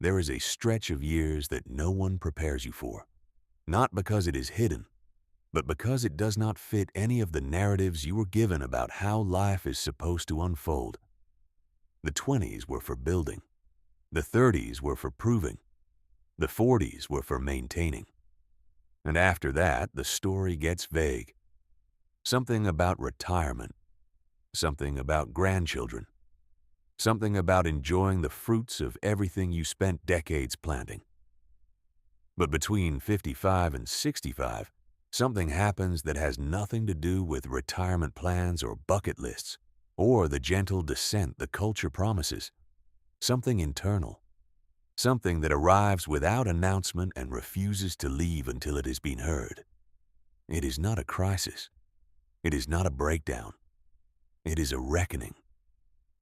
there is a stretch of years that no one prepares you for, not because it is hidden, but because it does not fit any of the narratives you were given about how life is supposed to unfold. The 20s were for building. The 30s were for proving. The 40s were for maintaining. And after that, the story gets vague. Something about retirement. Something about grandchildren. Something about enjoying the fruits of everything you spent decades planting. But between 55 and 65, something happens that has nothing to do with retirement plans or bucket lists, or the gentle descent the culture promises. Something internal. Something that arrives without announcement and refuses to leave until it has been heard. It is not a crisis. It is not a breakdown. It is a reckoning.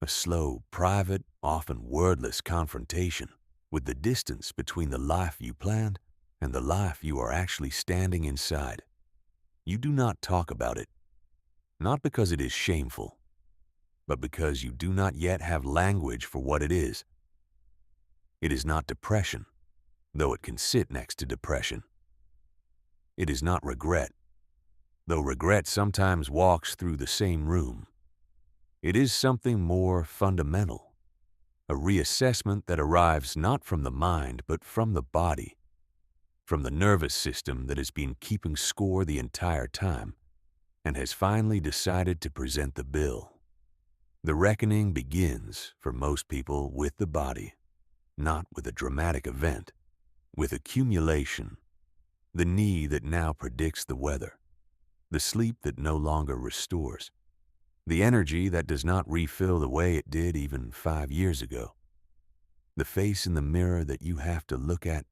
A slow, private, often wordless confrontation with the distance between the life you planned and the life you are actually standing inside. You do not talk about it, not because it is shameful, but because you do not yet have language for what it is. It is not depression, though it can sit next to depression. It is not regret, though regret sometimes walks through the same room. It is something more fundamental, a reassessment that arrives not from the mind but from the body, from the nervous system that has been keeping score the entire time and has finally decided to present the bill. The reckoning begins, for most people, with the body, not with a dramatic event, with accumulation, the knee that now predicts the weather, the sleep that no longer restores, the energy that does not refill the way it did even 5 years ago, the face in the mirror that you have to look at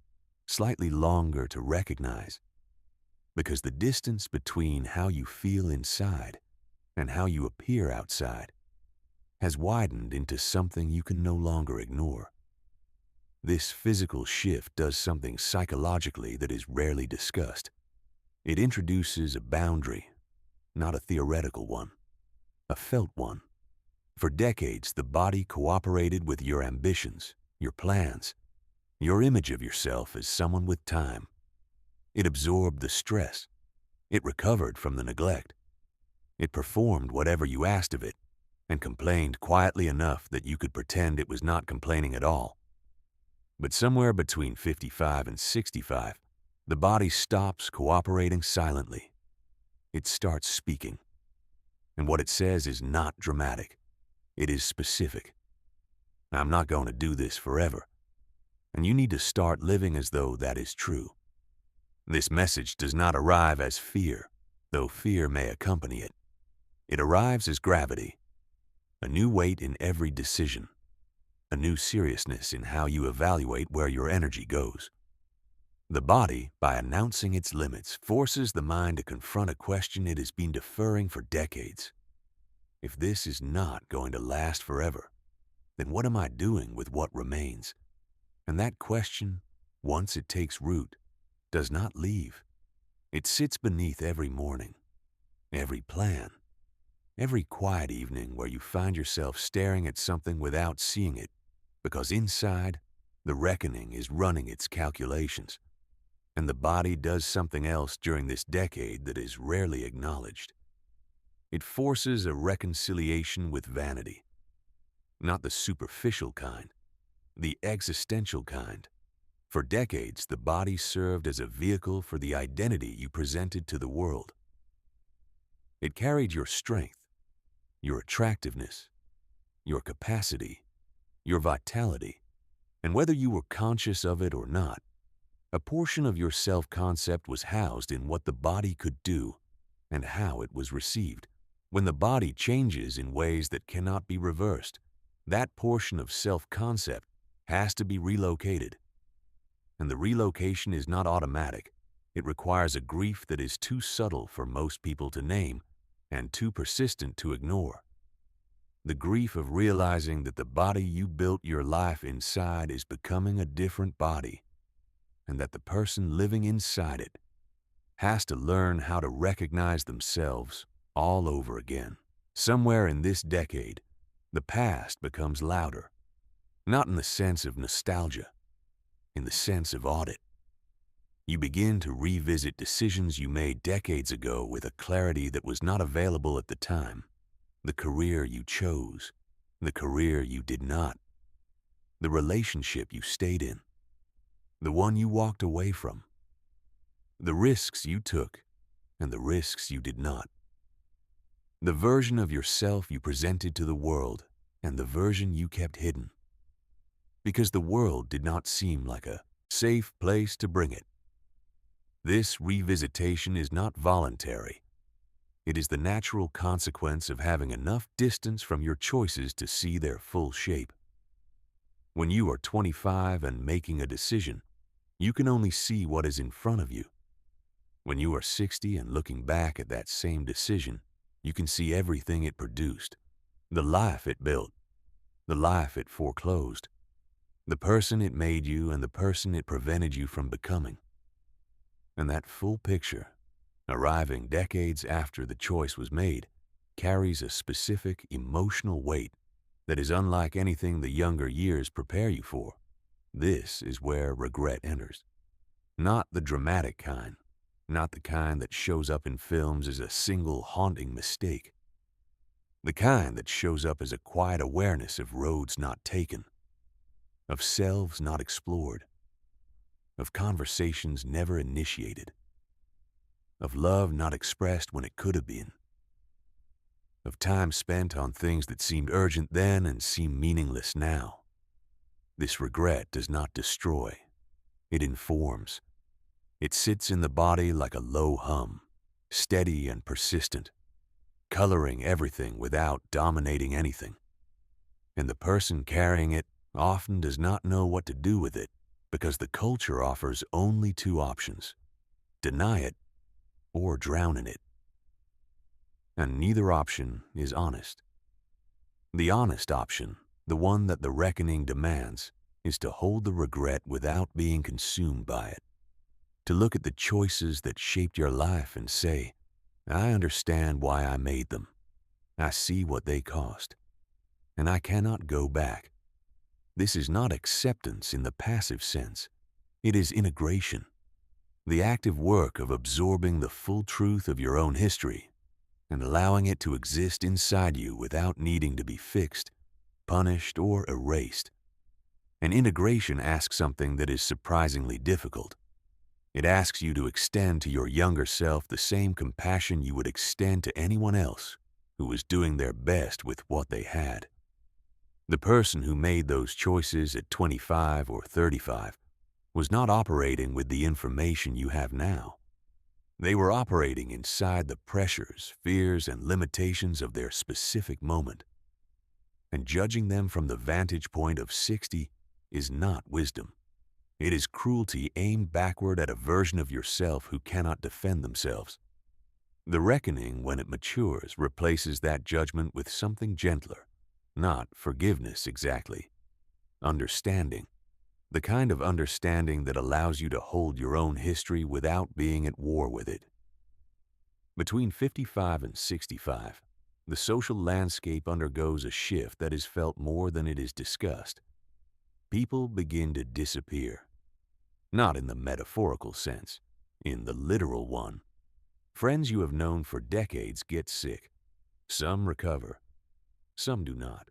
slightly longer to recognize, because the distance between how you feel inside and how you appear outside has widened into something you can no longer ignore. This physical shift does something psychologically that is rarely discussed. It introduces a boundary, not a theoretical one, a felt one. For decades, the body cooperated with your ambitions, your plans, your image of yourself as someone with time. It absorbed the stress. It recovered from the neglect. It performed whatever you asked of it and complained quietly enough that you could pretend it was not complaining at all. But somewhere between 55 and 65, the body stops cooperating silently. It starts speaking. And what it says is not dramatic. It is specific. I'm not going to do this forever. And you need to start living as though that is true. This message does not arrive as fear, though fear may accompany it. It arrives as gravity, a new weight in every decision, a new seriousness in how you evaluate where your energy goes. The body, by announcing its limits, forces the mind to confront a question it has been deferring for decades. If this is not going to last forever, then what am I doing with what remains? And that question, once it takes root, does not leave. It sits beneath every morning, every plan, every quiet evening where you find yourself staring at something without seeing it, because inside, the reckoning is running its calculations. And the body does something else during this decade that is rarely acknowledged. It forces a reconciliation with vanity, not the superficial kind, the existential kind. For decades, the body served as a vehicle for the identity you presented to the world. It carried your strength, your attractiveness, your capacity, your vitality, and whether you were conscious of it or not, a portion of your self-concept was housed in what the body could do and how it was received. When the body changes in ways that cannot be reversed, that portion of self-concept has to be relocated. And the relocation is not automatic. It requires a grief that is too subtle for most people to name and too persistent to ignore. The grief of realizing that the body you built your life inside is becoming a different body, and that the person living inside it has to learn how to recognize themselves all over again. Somewhere in this decade, the past becomes louder, not in the sense of nostalgia, in the sense of audit. You begin to revisit decisions you made decades ago with a clarity that was not available at the time. The career you chose, the career you did not, the relationship you stayed in, the one you walked away from, the risks you took and the risks you did not, the version of yourself you presented to the world and the version you kept hidden, because the world did not seem like a safe place to bring it. This revisitation is not voluntary. It is the natural consequence of having enough distance from your choices to see their full shape. When you are 25 and making a decision, you can only see what is in front of you. When you are 60 and looking back at that same decision, you can see everything it produced, the life it built, the life it foreclosed, the person it made you and the person it prevented you from becoming. And that full picture, arriving decades after the choice was made, carries a specific emotional weight that is unlike anything the younger years prepare you for. This is where regret enters. Not the dramatic kind, not the kind that shows up in films as a single haunting mistake. The kind that shows up as a quiet awareness of roads not taken, of selves not explored, of conversations never initiated, of love not expressed when it could have been, of time spent on things that seemed urgent then and seem meaningless now. This regret does not destroy, it informs. It sits in the body like a low hum, steady and persistent, coloring everything without dominating anything. And the person carrying it often does not know what to do with it because the culture offers only two options: deny it or drown in it. And neither option is honest. The honest option, the one that the reckoning demands, is to hold the regret without being consumed by it. To look at the choices that shaped your life and say, I understand why I made them. I see what they cost. And I cannot go back. This is not acceptance in the passive sense. It is integration. The active work of absorbing the full truth of your own history and allowing it to exist inside you without needing to be fixed, punished, or erased. And integration asks something that is surprisingly difficult. It asks you to extend to your younger self the same compassion you would extend to anyone else who was doing their best with what they had. The person who made those choices at 25 or 35 was not operating with the information you have now. They were operating inside the pressures, fears, and limitations of their specific moment. And judging them from the vantage point of 60 is not wisdom. It is cruelty aimed backward at a version of yourself who cannot defend themselves. The reckoning, when it matures, replaces that judgment with something gentler. Not forgiveness exactly. Understanding. The kind of understanding that allows you to hold your own history without being at war with it. Between 55 and 65, the social landscape undergoes a shift that is felt more than it is discussed. People begin to disappear. Not in the metaphorical sense, in the literal one. Friends you have known for decades get sick. Some recover. Some do not.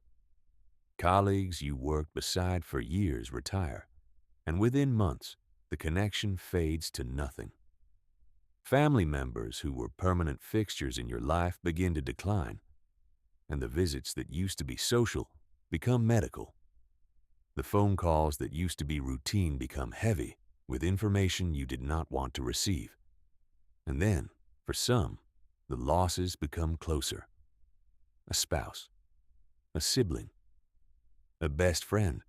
Colleagues you worked beside for years retire, and within months, the connection fades to nothing. Family members who were permanent fixtures in your life begin to decline, and the visits that used to be social become medical. The phone calls that used to be routine become heavy with information you did not want to receive. And then, for some, the losses become closer. A spouse, a sibling, a best friend,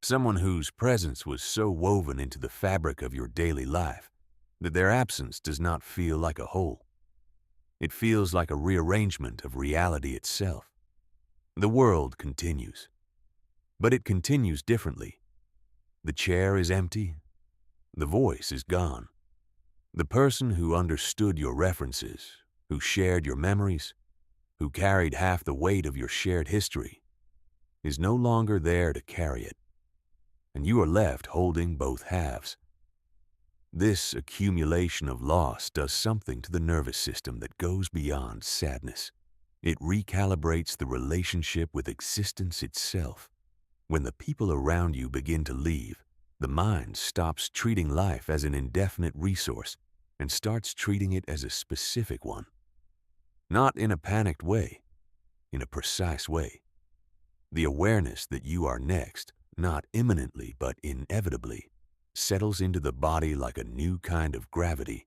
someone whose presence was so woven into the fabric of your daily life that their absence does not feel like a whole. It feels like a rearrangement of reality itself. The world continues, but it continues differently. The chair is empty. The voice is gone. The person who understood your references, who shared your memories, who carried half the weight of your shared history, is no longer there to carry it. and you are left holding both halves. This accumulation of loss does something to the nervous system that goes beyond sadness. It recalibrates the relationship with existence itself. When the people around you begin to leave, the mind stops treating life as an indefinite resource and starts treating it as a specific one. Not in a panicked way, in a precise way. The awareness that you are next, not imminently but inevitably, settles into the body like a new kind of gravity,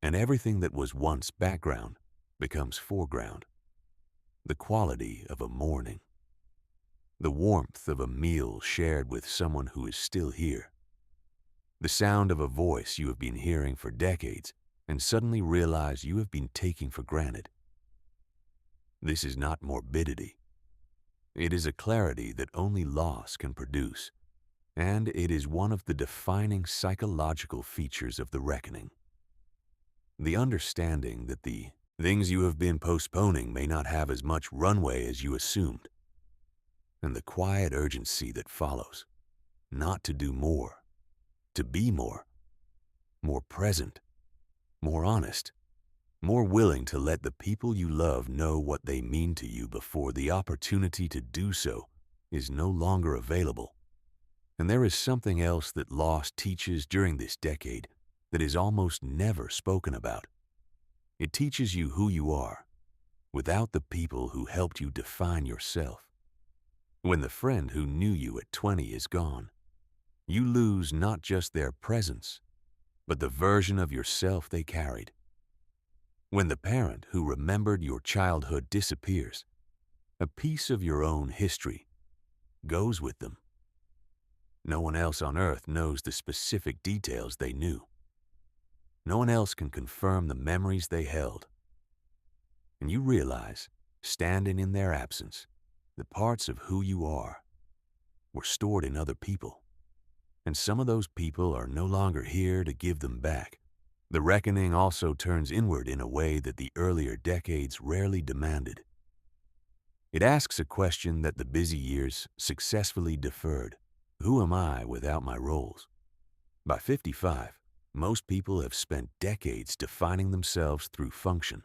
and everything that was once background becomes foreground. The quality of a morning, the warmth of a meal shared with someone who is still here, the sound of a voice you have been hearing for decades and suddenly realize you have been taking for granted. This is not morbidity. It is a clarity that only loss can produce, and it is one of the defining psychological features of the reckoning. The understanding that the things you have been postponing may not have as much runway as you assumed, and the quiet urgency that follows, not to do more, to be more present, more honest, more willing to let the people you love know what they mean to you before the opportunity to do so is no longer available. And there is something else that loss teaches during this decade that is almost never spoken about. It teaches you who you are, without the people who helped you define yourself. When the friend who knew you at 20 is gone, you lose not just their presence, but the version of yourself they carried. When the parent who remembered your childhood disappears, a piece of your own history goes with them. No one else on earth knows the specific details they knew. No one else can confirm the memories they held. And you realize, standing in their absence, that parts of who you are were stored in other people. And some of those people are no longer here to give them back. The reckoning also turns inward in a way that the earlier decades rarely demanded. It asks a question that the busy years successfully deferred. Who am I without my roles? By 55, most people have spent decades defining themselves through function.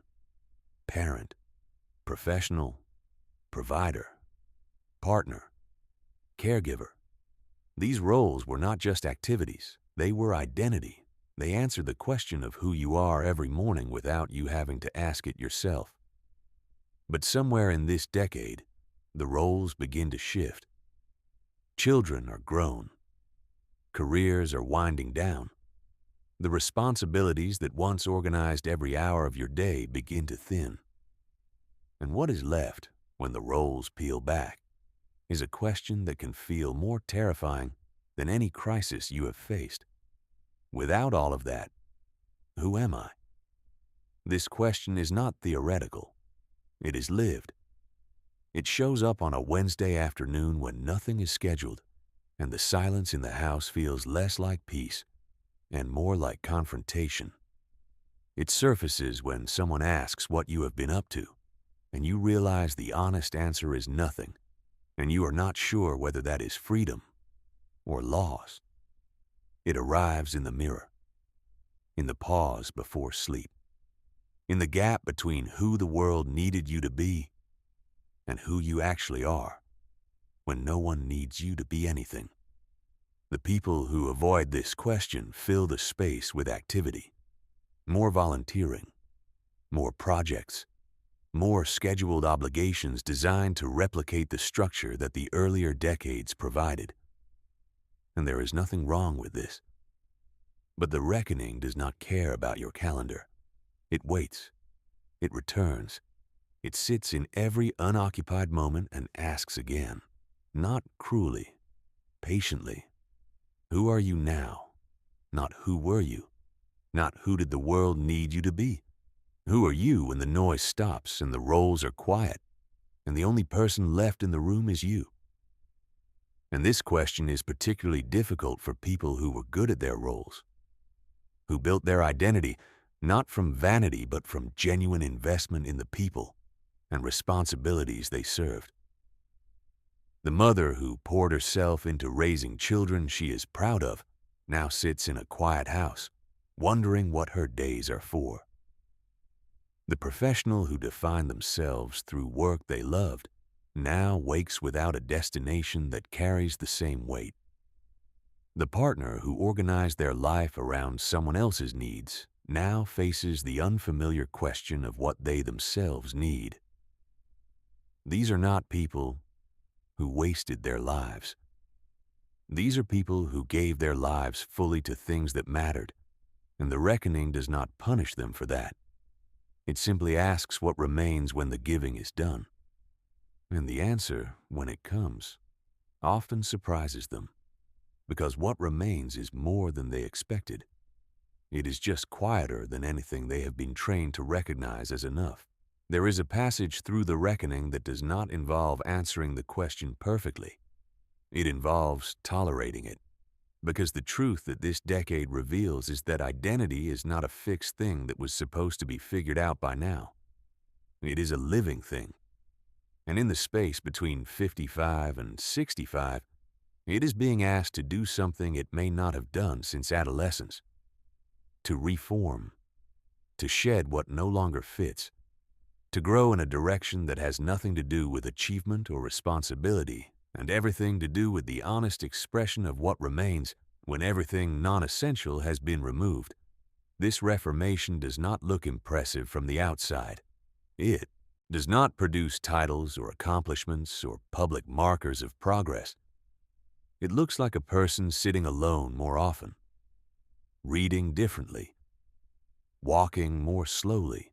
Parent, professional, provider, partner, caregiver. These roles were not just activities, they were identity. They answer the question of who you are every morning without you having to ask it yourself. But somewhere in this decade, the roles begin to shift. Children are grown. Careers are winding down. The responsibilities that once organized every hour of your day begin to thin. And what is left when the roles peel back is a question that can feel more terrifying than any crisis you have faced. Without all of that, who am I? This question is not theoretical. It is lived. It shows up on a Wednesday afternoon when nothing is scheduled, and the silence in the house feels less like peace and more like confrontation. It surfaces when someone asks what you have been up to, and you realize the honest answer is nothing, and you are not sure whether that is freedom or loss. It arrives in the mirror, in the pause before sleep, in the gap between who the world needed you to be and who you actually are, when no one needs you to be anything. The people who avoid this question fill the space with activity, more volunteering, more projects, more scheduled obligations designed to replicate the structure that the earlier decades provided. And there is nothing wrong with this. But the reckoning does not care about your calendar. It waits. It returns. It sits in every unoccupied moment and asks again, not cruelly, patiently, who are you now? Not who were you? Not who did the world need you to be? Who are you when the noise stops and the roles are quiet and the only person left in the room is you? And this question is particularly difficult for people who were good at their roles, who built their identity not from vanity but from genuine investment in the people and responsibilities they served. The mother who poured herself into raising children she is proud of now sits in a quiet house, wondering what her days are for. The professional who defined themselves through work they loved now wakes without a destination that carries the same weight. The partner who organized their life around someone else's needs now faces the unfamiliar question of what they themselves need. These are not people who wasted their lives. These are people who gave their lives fully to things that mattered, and the reckoning does not punish them for that. It simply asks what remains when the giving is done. And the answer, when it comes, often surprises them, because what remains is more than they expected. It is just quieter than anything they have been trained to recognize as enough. There is a passage through the reckoning that does not involve answering the question perfectly. It involves tolerating it, because the truth that this decade reveals is that identity is not a fixed thing that was supposed to be figured out by now. It is a living thing. And in the space between 55 and 65, it is being asked to do something it may not have done since adolescence. To reform, to shed what no longer fits, to grow in a direction that has nothing to do with achievement or responsibility, and everything to do with the honest expression of what remains when everything non-essential has been removed. This reformation does not look impressive from the outside. It does not produce titles or accomplishments or public markers of progress. It looks like a person sitting alone more often, reading differently, walking more slowly,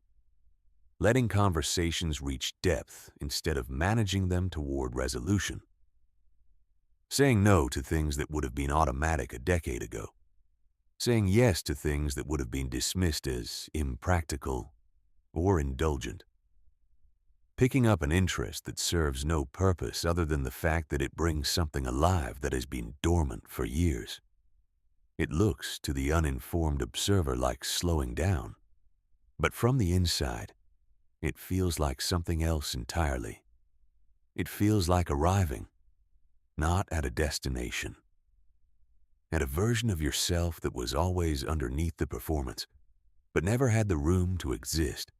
letting conversations reach depth instead of managing them toward resolution, saying no to things that would have been automatic a decade ago, saying yes to things that would have been dismissed as impractical or indulgent, picking up an interest that serves no purpose other than the fact that it brings something alive that has been dormant for years. It looks to the uninformed observer like slowing down, but from the inside, it feels like something else entirely. It feels like arriving, not at a destination, at a version of yourself that was always underneath the performance, but never had the room to exist.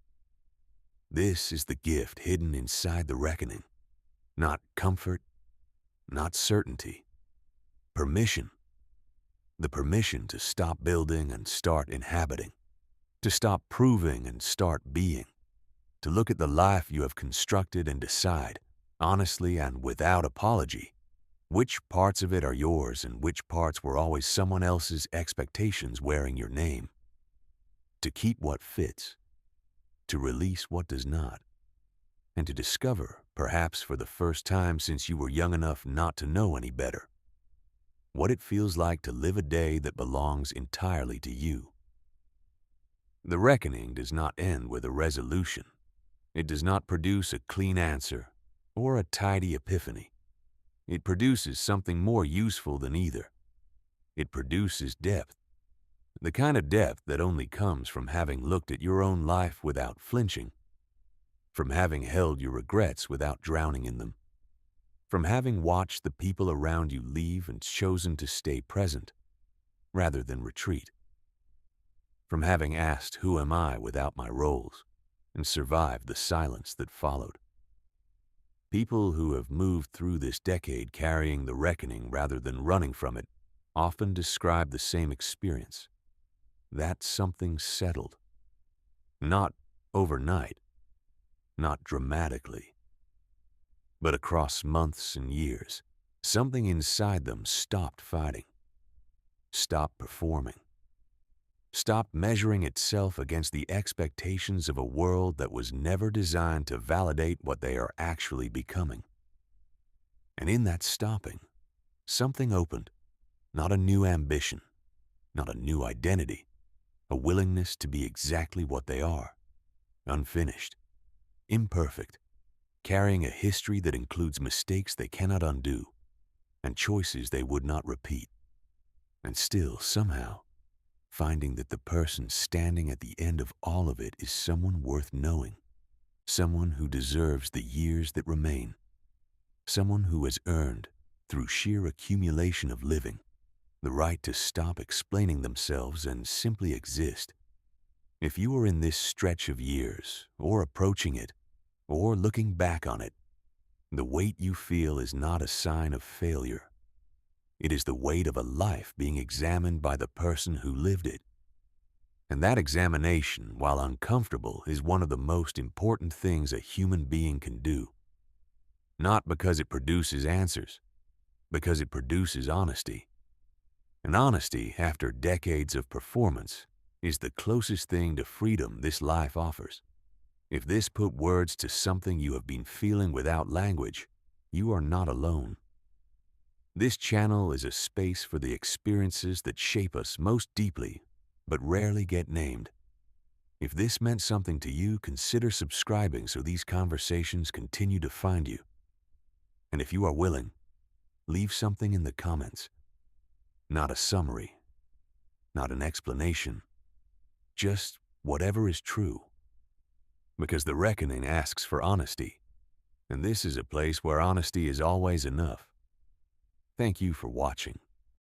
This is the gift hidden inside the reckoning. Not comfort, not certainty. Permission. The permission to stop building and start inhabiting. To stop proving and start being. To look at the life you have constructed and decide, honestly and without apology, which parts of it are yours and which parts were always someone else's expectations wearing your name. To keep what fits, to release what does not, and to discover, perhaps for the first time since you were young enough not to know any better, what it feels like to live a day that belongs entirely to you. The reckoning does not end with a resolution. It does not produce a clean answer or a tidy epiphany. It produces something more useful than either. It produces depth. The kind of depth that only comes from having looked at your own life without flinching, from having held your regrets without drowning in them, from having watched the people around you leave and chosen to stay present rather than retreat, from having asked, "Who am I without my roles?" and survived the silence that followed. People who have moved through this decade carrying the reckoning rather than running from it often describe the same experience. That something settled. Not overnight, not dramatically, but across months and years, something inside them stopped fighting, stopped performing, stopped measuring itself against the expectations of a world that was never designed to validate what they are actually becoming. And in that stopping, something opened, not a new ambition, not a new identity, a willingness to be exactly what they are, unfinished, imperfect, carrying a history that includes mistakes they cannot undo and choices they would not repeat, and still, somehow, finding that the person standing at the end of all of it is someone worth knowing, someone who deserves the years that remain, someone who has earned, through sheer accumulation of living, the right to stop explaining themselves and simply exist. If you are in this stretch of years, or approaching it, or looking back on it, the weight you feel is not a sign of failure. It is the weight of a life being examined by the person who lived it. And that examination, while uncomfortable, is one of the most important things a human being can do. Not because it produces answers, because it produces honesty. And honesty, after decades of performance, is the closest thing to freedom this life offers. If this put words to something you have been feeling without language, you are not alone. This channel is a space for the experiences that shape us most deeply, but rarely get named. If this meant something to you, consider subscribing so these conversations continue to find you. And if you are willing, leave something in the comments. Not a summary, not an explanation, just whatever is true. Because the reckoning asks for honesty, and this is a place where honesty is always enough. Thank you for watching.